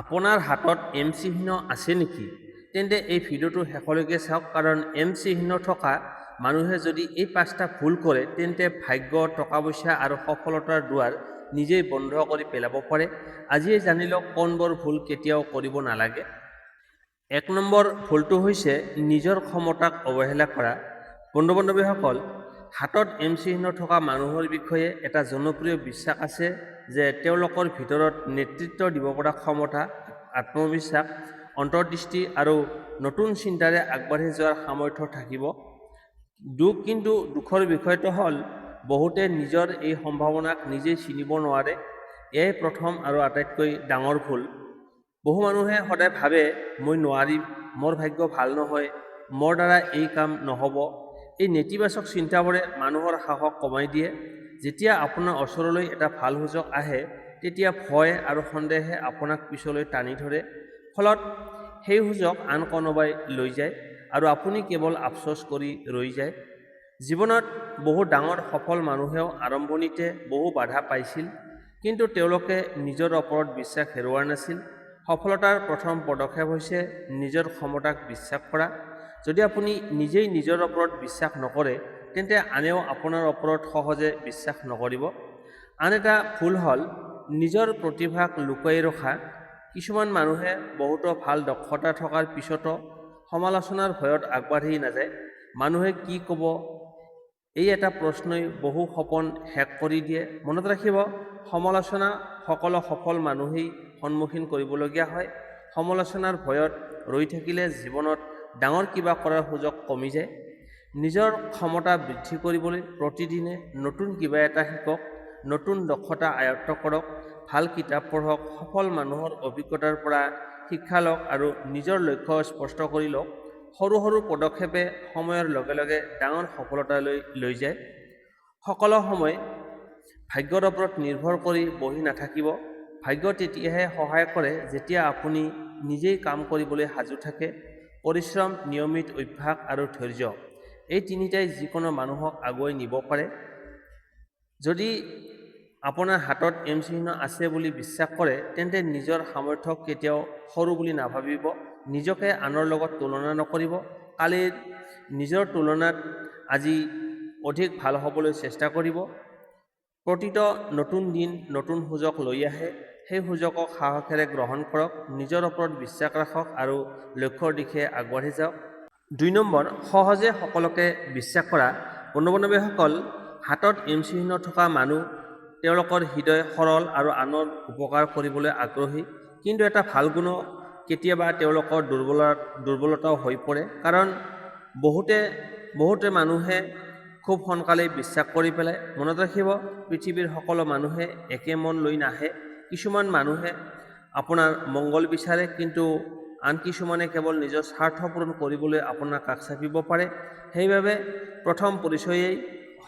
আপোনাৰ হাতত MC চিহ্ন আছে নেকি? তেন্তে এই ভিডিঅ'টো শেষলৈকে চাওক, কাৰণ MC চিহ্ন থকা মানুহে যদি এই 5টা ভুল কৰে তেন্তে ভাগ্য, টকা পইচা আৰু সফলতাৰ দুৱাৰ নিজেই বন্ধ কৰি পেলাব পাৰে। আজিয়ে জানি লওক কোনবোৰ ভুল কেতিয়াও কৰিব নালাগে। 1 নম্বৰ ভুলটো হৈছে নিজৰ ক্ষমতাক অৱহেলা কৰা। বন্ধু-বান্ধৱীসকল, হাতত MC চিহ্ন থকা মানুহৰ বিষয়ে এটা জনপ্ৰিয় বিশ্বাস আছে যে তেওঁলোকৰ ভিতৰত নেতৃত্ব দিব পৰা ক্ষমতা, আত্মবিশ্বাস, অন্তৰ্দৃষ্টি আৰু নতুন চিন্তাৰে আগবাঢ়ি যোৱাৰ সামৰ্থ্য থাকিব। কিন্তু দুখৰ বিষয়টো হ'ল বহুতে নিজৰ এই সম্ভাৱনাক নিজেই চিনিব নোৱাৰে। এয়াই প্ৰথম আৰু আটাইতকৈ ডাঙৰ ভুল। বহু মানুহে সদায় ভাবে মই নোৱাৰিম, মোৰ ভাগ্য ভাল নহয়, মোৰ দ্বাৰা এই কাম নহ'ব। এই নেতিবাচক চিন্তাবোৰে মানুহৰ সাহস কমাই দিয়ে। যেতিয়া আপোনাৰ ওচৰলৈ এটা ভাল সুযোগ আহে তেতিয়া ভয় আৰু সন্দেহে আপোনাক পিছলৈ টানি ধৰে। ফলত সেই সুযোগ আন কোনোবাই লৈ যায় আৰু আপুনি কেৱল আফচোচ কৰি ৰৈ যায়। জীৱনত বহু ডাঙৰ সফল মানুহেও আৰম্ভণিতে বহু বাধা পাইছিল, কিন্তু তেওঁলোকে নিজৰ ওপৰত বিশ্বাস হেৰুওৱা নাছিল। সফলতাৰ প্ৰথম পদক্ষেপ হৈছে নিজৰ ক্ষমতাক বিশ্বাস কৰা। যদি আপুনি নিজেই নিজৰ ওপৰত বিশ্বাস নকৰে তেন্তে আনেও আপোনাৰ ওপৰত সহজে বিশ্বাস নকৰিব। আন এটা ভুল হ'ল নিজৰ প্ৰতিভাক লুকুৱাই ৰখা। কিছুমান মানুহে বহুতো ভাল দক্ষতা থকাৰ পিছতো সমালোচনাৰ ভয়ত আগবাঢ়ি নাযায়। মানুহে কি ক'ব, এই এটা প্ৰশ্নই বহু সপোন শেষ কৰি দিয়ে। মনত ৰাখিব, সমালোচনা সকলো সফল মানুহেই সন্মুখীন কৰিবলগীয়া হয়। সমালোচনাৰ ভয়ত ৰৈ থাকিলে জীৱনত ডাঙৰ কিবা কৰাৰ সুযোগ কমি যায়। নিজৰ ক্ষমতা বৃদ্ধি কৰিবলৈ প্ৰতিদিনে নতুন কিবা এটা শিকক, নতুন দক্ষতা আয়ত্ত কৰক, ভাল কিতাপ পঢ়ক, সফল মানুহৰ অভিজ্ঞতাৰ পৰা শিক্ষা লওক আৰু নিজৰ লক্ষ্য স্পষ্ট কৰি লওক। সৰু সৰু পদক্ষেপে সময়ৰ লগে লগে ডাঙৰ সফলতালৈ লৈ যায়। সকলো সময় ভাগ্যৰ ওপৰত নিৰ্ভৰ কৰি বহি নাথাকিব। ভাগ্য তেতিয়াহে সহায় কৰে যেতিয়া আপুনি নিজেই কাম কৰিবলৈ সাজু থাকে। পৰিশ্ৰম, নিয়মিত অভ্যাস আৰু ধৈৰ্য, এই তিনিটাই যিকোনো মানুহক আগুৱাই নিব পাৰে। যদি আপোনাৰ হাতত MC চিহ্ন আছে বুলি বিশ্বাস কৰে তেন্তে নিজৰ সামৰ্থ্যক কেতিয়াও সৰু বুলি নাভাবিব। নিজকে আনৰ লগত তুলনা নকৰিব। কালিৰ নিজৰ তুলনাত আজি অধিক ভাল হ'বলৈ চেষ্টা কৰিব। প্ৰতিটো নতুন দিন নতুন সুযোগ লৈ আহে। সেই সুযোগক সাহসেৰে গ্ৰহণ কৰক, নিজৰ ওপৰত বিশ্বাস ৰাখক আৰু লক্ষ্যৰ দিশে আগবাঢ়ি যাওক। 2 নম্বৰ, সহজে সকলোকে বিশ্বাস কৰা। বন্ধু-বান্ধৱীসকল, হাতত MC চিহ্ন থকা মানুহ তেওঁলোকৰ হৃদয় সৰল আৰু আনৰ উপকাৰ কৰিবলৈ আগ্ৰহী। কিন্তু এটা ভাল গুণো কেতিয়াবা তেওঁলোকৰ দুৰ্বলতাও হৈ পৰে। কাৰণ বহুতে মানুহে খুব সোনকালেই বিশ্বাস কৰি পেলায়। মনত ৰাখিব, পৃথিৱীৰ সকলো মানুহে একে মন লৈ নাহে। কিছুমান মানুহে আপোনাৰ মংগল বিচাৰে, কিন্তু আন কিছুমানে কেৱল নিজৰ স্বাৰ্থ পূৰণ কৰিবলৈ আপোনাৰ কাষ চাপিব পাৰে। সেইবাবে প্ৰথম পৰিচয়েই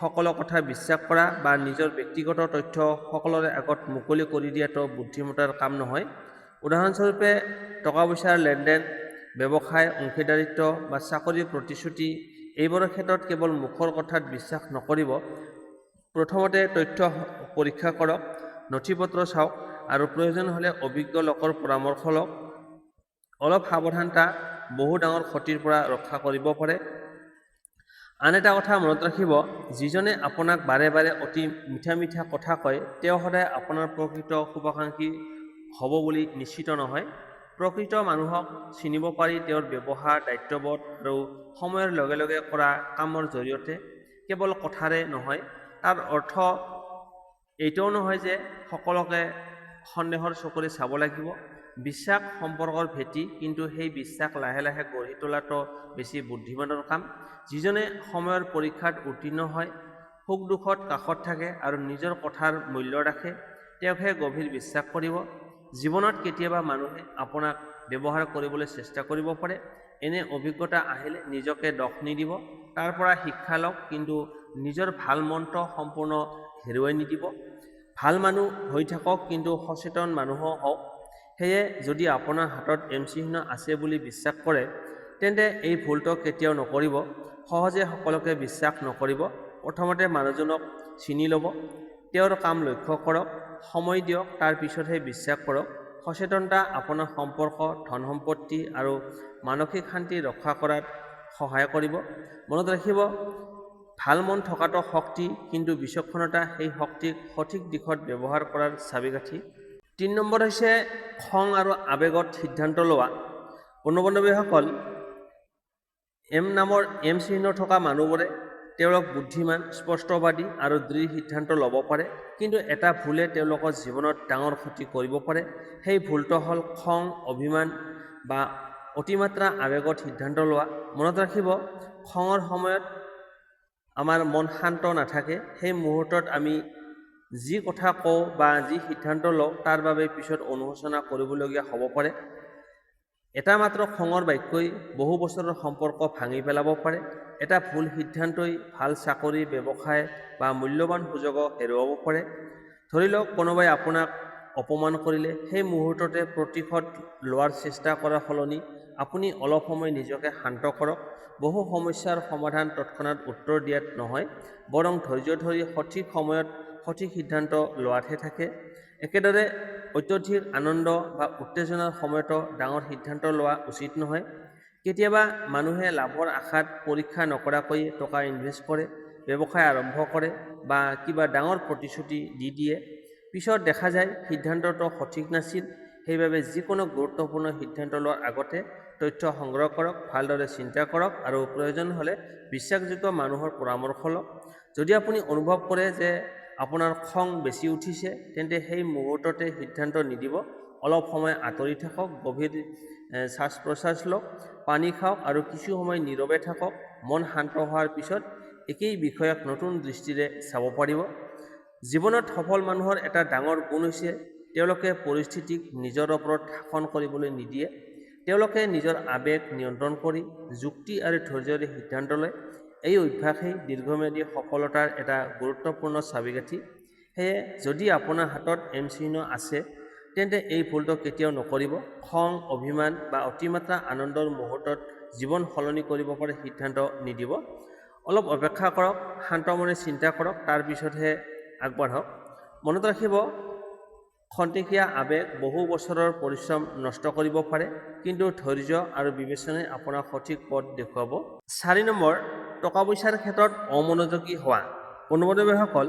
সকলো কথা বিশ্বাস কৰা বা নিজৰ ব্যক্তিগত তথ্য সকলোৰে আগত মুকলি কৰি দিয়াটো বুদ্ধিমত্তাৰ কাম নহয়। উদাহৰণস্বৰূপে, টকা পইচাৰ লেনদেন, ব্যৱসায়, অংশীদাৰিত্ব বা চাকৰিৰ প্ৰতিশ্ৰুতি, এইবোৰৰ ক্ষেত্ৰত কেৱল মুখৰ কথাত বিশ্বাস নকৰিব। প্ৰথমতে তথ্য পৰীক্ষা কৰক, নথিপত্ৰ চাওক আৰু প্ৰয়োজন হ'লে অভিজ্ঞ লোকৰ পৰামৰ্শ লওক। অলপ সাৱধানতা বহু ডাঙৰ ক্ষতিৰ পৰা ৰক্ষা কৰিব পাৰে। আন এটা কথা মনত ৰাখিব, যিজনে আপোনাক বাৰে বাৰে অতি মিঠা কথা কয় তেওঁ সদায় আপোনাৰ প্ৰকৃত শুভাকাংক্ষী হ'ব বুলি নিশ্চিত নহয়। প্ৰকৃত মানুহক চিনিব পাৰি তেওঁৰ ব্যৱহাৰ, দায়িত্ববোধ আৰু সময়ৰ লগে লগে কৰা কামৰ জৰিয়তে, কেৱল কথাৰে নহয়। তাৰ অৰ্থ এইটোও নহয় যে সকলোকে সন্দেহৰ চকুৰে চাব লাগিব। বিশ্বাস সম্পৰ্কৰ ভেটি, কিন্তু সেই বিশ্বাস লাহে লাহে গঢ়ি তোলাটো বেছি বুদ্ধিমানৰ কাম। যিজনে সময়ৰ পৰীক্ষাত উত্তীৰ্ণ হয়, সুখ দুখত কাষত থাকে আৰু নিজৰ কথাৰ মূল্য ৰাখে, তেওঁকহে গভীৰ বিশ্বাস কৰিব। জীৱনত কেতিয়াবা মানুহে আপোনাক ব্যৱহাৰ কৰিবলৈ চেষ্টা কৰিব পাৰে। এনে অভিজ্ঞতা আহিলে নিজকে দোষ নিদিব, তাৰ পৰা শিক্ষা লওক, কিন্তু নিজৰ ভাল মনটো সম্পূৰ্ণ হেৰুৱাই নিদিব। ভাল মানুহ হৈ থাকক, কিন্তু সচেতন মানুহো হওক। সেয়ে যদি আপোনাৰ হাতত MC চিহ্ন আছে বুলি বিশ্বাস কৰে তেন্তে এই ভুলটো কেতিয়াও নকৰিব। সহজে সকলোকে বিশ্বাস নকৰিব। প্ৰথমতে মানুহজনক চিনি ল'ব, তেওঁৰ কাম লক্ষ্য কৰক, সময় দিয়ক, তাৰ পিছতহে বিশ্বাস কৰক। সচেতনতা আপোনাৰ সম্পৰ্ক, ধন সম্পত্তি আৰু মানসিক শান্তি ৰক্ষা কৰাত সহায় কৰিব। মনত ৰাখিব, ভাল মন থকাটো শক্তি, কিন্তু বিচক্ষণতা সেই শক্তিক সঠিক দিশত ব্যৱহাৰ কৰাৰ চাবিকাঠি। ৩ নম্বৰ হৈছে খং আৰু আৱেগত সিদ্ধান্ত লোৱা। বন্ধু-বান্ধৱীসকল, নামৰ চিহ্ন থকা মানুহবোৰে তেওঁলোক বুদ্ধিমান, স্পষ্টবাদী আৰু দৃঢ় সিদ্ধান্ত ল'ব পাৰে, কিন্তু এটা ভুলে তেওঁলোকৰ জীৱনত ডাঙৰ ক্ষতি কৰিব পাৰে। সেই ভুলটো হ'ল খং, অভিমান বা অতিমাত্ৰা আৱেগত সিদ্ধান্ত লোৱা। মনত ৰাখিব, খঙৰ সময়ত আমাৰ মন শান্ত নাথাকে। সেই মুহূৰ্তত আমি যি কথা কওঁ বা যি সিদ্ধান্ত লওঁ তাৰ বাবে পিছত অনুশোচনা কৰিবলগীয়া হ'ব পাৰে। এটা মাত্ৰ খঙৰ বাক্যই বহু বছৰৰ সম্পৰ্ক ভাঙি পেলাব পাৰে। এটা ভুল সিদ্ধান্তই ভাল চাকৰি, ব্যৱসায় বা মূল্যৱান সুযোগো হেৰুৱাব পাৰে। ধৰি লওক, কোনোবাই আপোনাক অপমান কৰিলে। সেই মুহূৰ্ততে প্ৰতিশোধ লোৱাৰ চেষ্টা কৰাৰ সলনি আপুনি অলপ সময় নিজকে শান্ত কৰক। বহু সমস্যাৰ সমাধান তৎক্ষণাত উত্তৰ দিয়াত নহয়, বৰং ধৈৰ্য ধৰি সঠিক সময়ত সঠিক সিদ্ধান্ত লোৱাতহে থাকে। একেদৰে অত্যধিক আনন্দ বা উত্তেজনাৰ সময়তো ডাঙৰ সিদ্ধান্ত লোৱা উচিত নহয়। কেতিয়াবা মানুহে লাভৰ আশাত পৰীক্ষা নকৰাকৈ টকা ইনভেষ্ট কৰে, ব্যৱসায় আৰম্ভ কৰে বা কিবা ডাঙৰ প্ৰতিশ্ৰুতি দি দিয়ে। পিছত দেখা যায় সিদ্ধান্তটো সঠিক নাছিল। সেইবাবে যিকোনো গুৰুত্বপূৰ্ণ সিদ্ধান্ত লোৱাৰ আগতে তথ্য সংগ্ৰহ কৰক, ভালদৰে চিন্তা কৰক আৰু প্ৰয়োজন হ'লে বিশ্বাসযোগ্য মানুহৰ পৰামৰ্শ লওক। যদি আপুনি অনুভৱ কৰে যে আপোনাৰ খং বেছি উঠিছে, তেন্তে সেই মুহূৰ্ততে সিদ্ধান্ত নিদিব। অলপ সময় আঁতৰি থাকক, গভীৰ শ্বাস-প্ৰশ্বাস লওক, পানী খাওক আৰু কিছু সময় নীৰৱে থাকক। মন শান্ত হোৱাৰ পিছত একেই বিষয়ক নতুন দৃষ্টিৰে চাব পাৰিব। জীৱনত সফল মানুহৰ এটা ডাঙৰ গুণ হৈছে তেওঁলোকে পৰিস্থিতিক নিজৰ ওপৰত শাসন কৰিবলৈ নিদিয়ে। তেওঁলোকে নিজৰ আৱেগ নিয়ন্ত্ৰণ কৰি যুক্তি আৰু ধৈৰ্যৰে সিদ্ধান্ত লয়। এই অভ্যাসেই দীৰ্ঘম্যাদী সফলতাৰ এটা গুৰুত্বপূৰ্ণ চাবিকাঠি। সেয়ে যদি আপোনাৰ হাতত চিহ্ন আছে, তেন্তে এই ভুলটো কেতিয়াও নকৰিব। খং, অভিমান বা অতিমাত্ৰা আনন্দৰ মুহূৰ্তত জীৱন সলনি কৰিব পাৰে সিদ্ধান্ত নিদিব। অলপ অপেক্ষা কৰক, শান্ত মনে চিন্তা কৰক, তাৰ পিছতহে আগবাঢ়ক। মনত ৰাখিব, খন্তেকীয়া আৱেগ বহু বছৰৰ পৰিশ্ৰম নষ্ট কৰিব পাৰে, কিন্তু ধৈৰ্য আৰু বিবেচনাই আপোনাক সঠিক পথ দেখুৱাব। ৪ নম্বৰ, টকা পইচাৰ ক্ষেত্ৰত অমনোযোগী হোৱা। বন্ধু-বান্ধৱীসকল,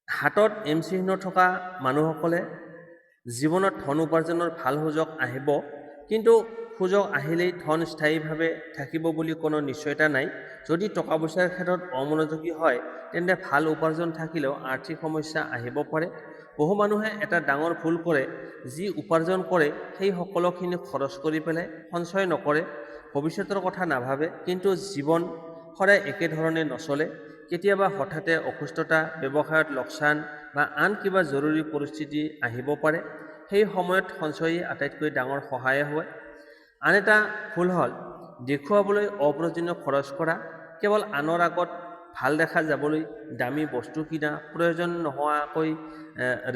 হাতত চিহ্ন থকা মানুহসকলে জীৱনত ধন উপাৰ্জনৰ ভাল সুযোগ আহিব, কিন্তু সুযোগ আহিলেই ধন স্থায়ীভাৱে থাকিব বুলি কোনো নিশ্চয়তা নাই। যদি টকা পইচাৰ ক্ষেত্ৰত অমনোযোগী হয়, তেন্তে ভাল উপাৰ্জন থাকিলেও আৰ্থিক সমস্যা আহিব পাৰে। বহু মানুহে এটা ডাঙৰ ভুল কৰে, যি উপাৰ্জন কৰে সেই সকলোখিনি খৰচ কৰি পেলাই, সঞ্চয় নকৰে, ভৱিষ্যতৰ কথা নাভাবে। কিন্তু জীৱন সদায় একেধৰণে নচলে। কেতিয়াবা হঠাতে অসুস্থতা, ব্যৱসায়ত লোকচান বা আন কিবা জৰুৰী পৰিস্থিতি আহিব পাৰে। সেই সময়ত সঞ্চয়ে আটাইতকৈ ডাঙৰ সহায় হয়। আন এটা ভুল হ'ল দেখুৱাবলৈ অপ্ৰয়োজনীয় খৰচ কৰা। কেৱল আনৰ আগত ভাল দেখা যাবলৈ দামী বস্তু কিনা, প্ৰয়োজন নোহোৱাকৈ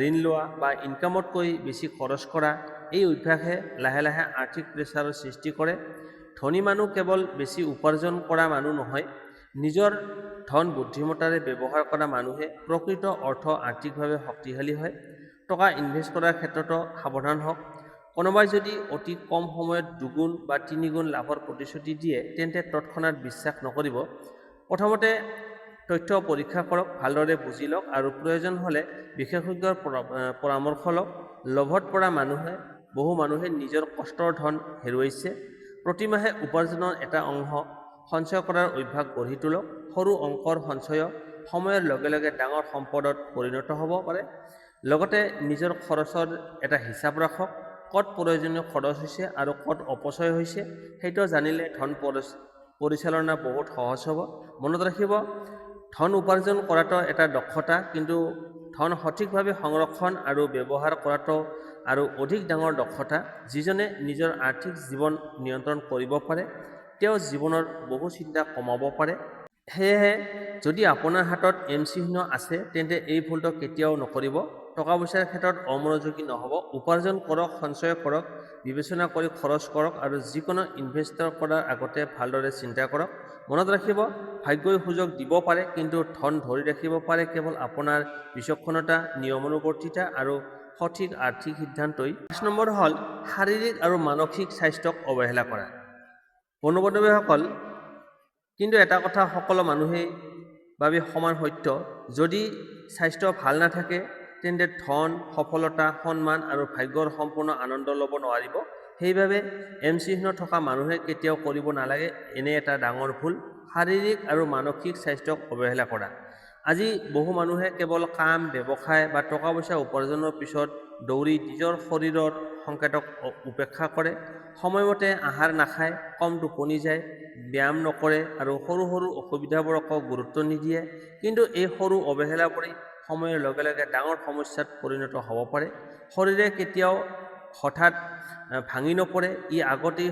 ঋণ লোৱা বা ইনকামতকৈ বেছি খৰচ কৰা। এই অভ্যাসে লাহে লাহে আৰ্থিক প্ৰেছাৰৰ সৃষ্টি কৰে। ধনী মানুহ কেৱল বেছি উপাৰ্জন কৰা মানুহ নহয়, নিজৰ ধন বুদ্ধিমত্তাৰে ব্যৱহাৰ কৰা মানুহে প্ৰকৃত অৰ্থ আৰ্থিকভাৱে শক্তিশালী হয়। টকা ইনভেষ্ট কৰাৰ ক্ষেত্ৰতো সাৱধান হওক। কোনোবাই যদি অতি কম সময়ত 2 বা 3 লাভৰ প্ৰতিশ্ৰুতি দিয়ে, তেন্তে তৎক্ষণাত বিশ্বাস নকৰিব। প্ৰথমতে তথ্য পৰীক্ষা কৰক, ভালদৰে বুজি লওক আৰু প্ৰয়োজন হ'লে বিশেষজ্ঞৰ পৰামৰ্শ লওক। লোভত পৰা বহু মানুহে নিজৰ কষ্টৰ ধন হেৰুৱাইছে। প্ৰতিমাহে উপাৰ্জনৰ এটা অংশ সঞ্চয় কৰাৰ অভ্যাস গঢ়ি তোলক। সৰু অংকৰ সঞ্চয় সময়ৰ লগে লগে ডাঙৰ সম্পদত পৰিণত হ'ব পাৰে। লগতে নিজৰ খৰচৰ এটা হিচাপ ৰাখক। ক'ত প্ৰয়োজনীয় খৰচ হৈছে আৰু ক'ত অপচয় হৈছে সেইটো জানিলে ধন পৰিচালনা বহুত সহজ হ'ব। মনত ৰাখিব, ধন উপাৰ্জন কৰাটো এটা দক্ষতা, কিন্তু ধন সঠিকভাৱে সংৰক্ষণ আৰু ব্যৱহাৰ কৰাটো আৰু অধিক ডাঙৰ দক্ষতা। যিজনে নিজৰ আৰ্থিক জীৱন নিয়ন্ত্ৰণ কৰিব পাৰে, তেওঁ জীৱনৰ বহু চিন্তা কমাব পাৰে। সেয়েহে যদি আপোনাৰ হাতত চিহ্ন আছে, তেন্তে এই ভুলটো কেতিয়াও নকৰিব। টকা পইচাৰ ক্ষেত্ৰত অমনোযোগী নহ'ব। উপাৰ্জন কৰক, সঞ্চয় কৰক, বিবেচনা কৰি খৰচ কৰক আৰু যিকোনো ইনভেষ্ট কৰাৰ আগতে ভালদৰে চিন্তা কৰক। মনত ৰাখিব, ভাগ্যই সুযোগ দিব পাৰে, কিন্তু ধন ধৰি ৰাখিব পাৰে কেৱল আপোনাৰ বিচক্ষণতা, নিয়মানুৱৰ্তিতা আৰু সঠিক আৰ্থিক সিদ্ধান্তই। 5 নম্বৰ হ'ল শাৰীৰিক আৰু মানসিক স্বাস্থ্যক অৱহেলা কৰা। বন্ধু-বান্ধৱীসকল, কিন্তু এটা কথা সকলো মানুহেই বাবে সমান সত্য, যদি স্বাস্থ্য ভাল নাথাকে তেন্তে ধন, সফলতা, সন্মান আৰু ভাগ্যৰ সম্পূৰ্ণ আনন্দ ল'ব নোৱাৰিব। সেইবাবে চিহ্ন থকা মানুহে কেতিয়াও কৰিব নালাগে এনে এটা ডাঙৰ ভুল, শাৰীৰিক আৰু মানসিক স্বাস্থ্যক অৱহেলা কৰা। আজি বহু মানুহে কেৱল কাম, ব্যৱসায় বা টকা পইচা উপাৰ্জনৰ পিছত দৌৰি নিজৰ শৰীৰৰ সংকেতক উপেক্ষা কৰে। সময়মতে আহাৰ নাখায়, কম টোপনি যায়, ব্যায়াম নকৰে আৰু সৰু সৰু অসুবিধাবোৰকো গুৰুত্ব নিদিয়ে। কিন্তু এই সৰু অৱহেলাবোৰেই সময়ৰ লগে লগে ডাঙৰ সমস্যাত পৰিণত হ'ব পাৰে। শৰীৰে কেতিয়াও হঠাৎ ভাঙি নপৰে, ই আগতেই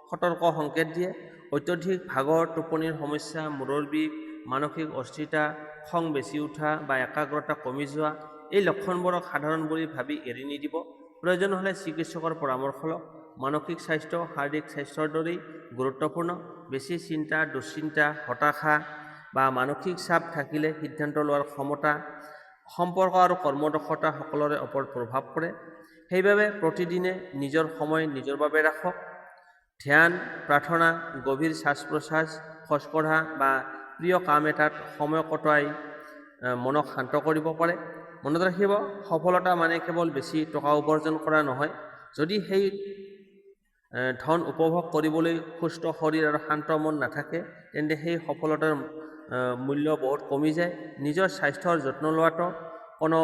সতৰ্ক সংকেত দিয়ে। অত্যধিক ভাগৰ, টোপনিৰ সমস্যা, মূৰৰ বিষ, মানসিক অস্থিৰতা, খং বেছি উঠা বা একাগ্ৰতা কমি যোৱা, এই লক্ষণবোৰক সাধাৰণ বুলি ভাবি এৰি নিদিব। প্ৰয়োজন হ'লে চিকিৎসকৰ পৰামৰ্শ লওক। মানসিক স্বাস্থ্য শাৰীৰিক স্বাস্থ্যৰ দৰেই গুৰুত্বপূৰ্ণ। বেছি চিন্তা, দুশ্চিন্তা, হতাশা বা মানসিক চাপ থাকিলে সিদ্ধান্ত লোৱাৰ ক্ষমতা, সম্পৰ্ক আৰু কৰ্মদক্ষতা সকলোৰে ওপৰত প্ৰভাৱ পৰে। সেইবাবে প্ৰতিদিনে নিজৰ সময় নিজৰ বাবে ৰাখক। ধ্যান, প্ৰাৰ্থনা, গভীৰ শ্বাস-প্ৰশ্বাস, খোজকঢ়া বা প্ৰিয় কাম এটাত সময় কটোৱাই মনক শান্ত কৰিব পাৰে। মনত ৰাখিব, সফলতা মানে কেৱল বেছি টকা উপাৰ্জন কৰা নহয়। যদি সেই ধন উপভোগ কৰিবলৈ সুস্থ শৰীৰ আৰু শান্ত মন নাথাকে তেন্তে সেই সফলতাৰ মূল্য বহুত কমি যায়। নিজৰ স্বাস্থ্যৰ যত্ন লোৱাটো কোনো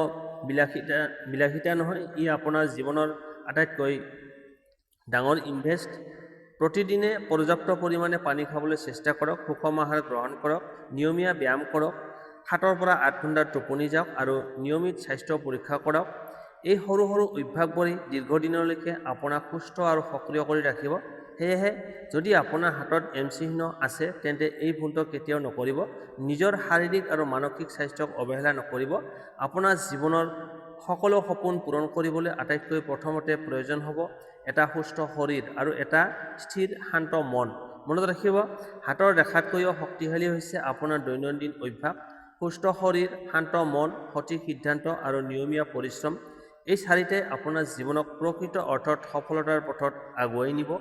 বিলাসিতা নহয়, ই আপোনাৰ জীৱনৰ আটাইতকৈ ডাঙৰ ইনভেষ্ট। প্ৰতিদিনে পৰ্যাপ্ত পৰিমাণে পানী খাবলৈ চেষ্টা কৰক, সুষম আহাৰ গ্ৰহণ কৰক, নিয়মীয়া ব্যায়াম কৰক, 7 পৰা 8 ঘণ্টাৰ টোপনি যাওক আৰু নিয়মিত স্বাস্থ্য পৰীক্ষা কৰক। এই সৰু সৰু অভ্যাসবোৰেই দীৰ্ঘদিনলৈকে আপোনাক সুস্থ আৰু সক্ৰিয় কৰি ৰাখিব। সেয়েহে যদি আপোনাৰ হাতত চিহ্ন আছে তেন্তে এই ভুলটো কেতিয়াও নকৰিব। নিজৰ শাৰীৰিক আৰু মানসিক স্বাস্থ্যক অৱহেলা নকৰিব। আপোনাৰ জীৱনৰ সকলো সপোন পূৰণ কৰিবলৈ আটাইতকৈ প্ৰথমতে প্ৰয়োজন হ'ব এটা সুস্থ শৰীৰ আৰু এটা স্থিৰ শান্ত মন। মনত ৰাখিব, হাতৰ ৰেখাতকৈও শক্তিশালী হৈছে আপোনাৰ দৈনন্দিন অভ্যাস। সুস্থ শৰীৰ, শান্ত মন, সঠিক সিদ্ধান্ত আৰু নিয়মীয়া পৰিশ্ৰম, এই চাৰিটাই আপোনাৰ জীৱনক প্ৰকৃত অৰ্থত সফলতাৰ পথত আগুৱাই নিব।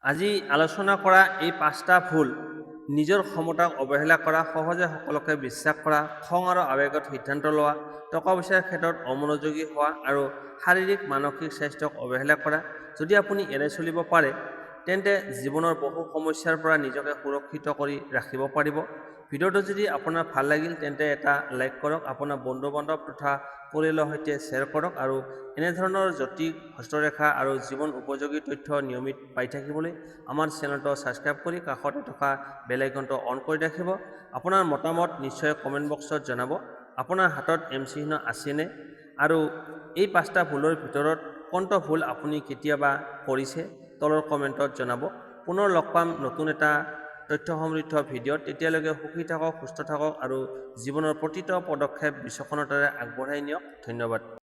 আজি আলোচনা কৰা এই 5টা ভুল, নিজৰ ক্ষমতাক অৱহেলা কৰা, সহজে সকলোকে বিশ্বাস কৰা, খং আৰু আৱেগত সিদ্ধান্ত লোৱা, টকা পইচাৰ ক্ষেত্ৰত অমনোযোগী হোৱা আৰু শাৰীৰিক মানসিক স্বাস্থ্যক অৱহেলা কৰা, যদি আপুনি এৰাই চলিব পাৰে তেন্তে জীৱনৰ বহু সমস্যাৰ পৰা নিজকে সুৰক্ষিত কৰি ৰাখিব পাৰিব। ভিডিঅ'টো যদি আপোনাৰ ভাল লাগিল তেন্তে এটা লাইক কৰক, আপোনাৰ বন্ধু-বান্ধৱ তথা পৰিয়ালৰ সৈতে শ্বেয়াৰ কৰক আৰু এনেধৰণৰ জটিল হস্তৰেখা আৰু জীৱন উপযোগী তথ্য নিয়মিত পাই থাকিবলৈ আমাৰ চেনেলটো ছাবস্ক্ৰাইব কৰি কাষতে থকা বেল আইকনটো অন কৰি ৰাখিব। আপোনাৰ মতামত নিশ্চয় কমেণ্ট বক্সত জনাব। আপোনাৰ হাতত চিহ্ন আছেনে আৰু এই 5টা ভুলৰ ভিতৰত কোনটো ভুল আপুনি কেতিয়াবা কৰিছে তলৰ কমেণ্টত জনাব। পুনৰ লগ পাম নতুন এটা তথ্য সমৃদ্ধ ভিডিঅ'ত। তেতিয়ালৈকে সুখী থাকক, সুস্থ থাকক আৰু জীৱনৰ প্ৰতিটো পদক্ষেপ বিচক্ষণতাৰে আগবঢ়াই নিয়ক। ধন্যবাদ।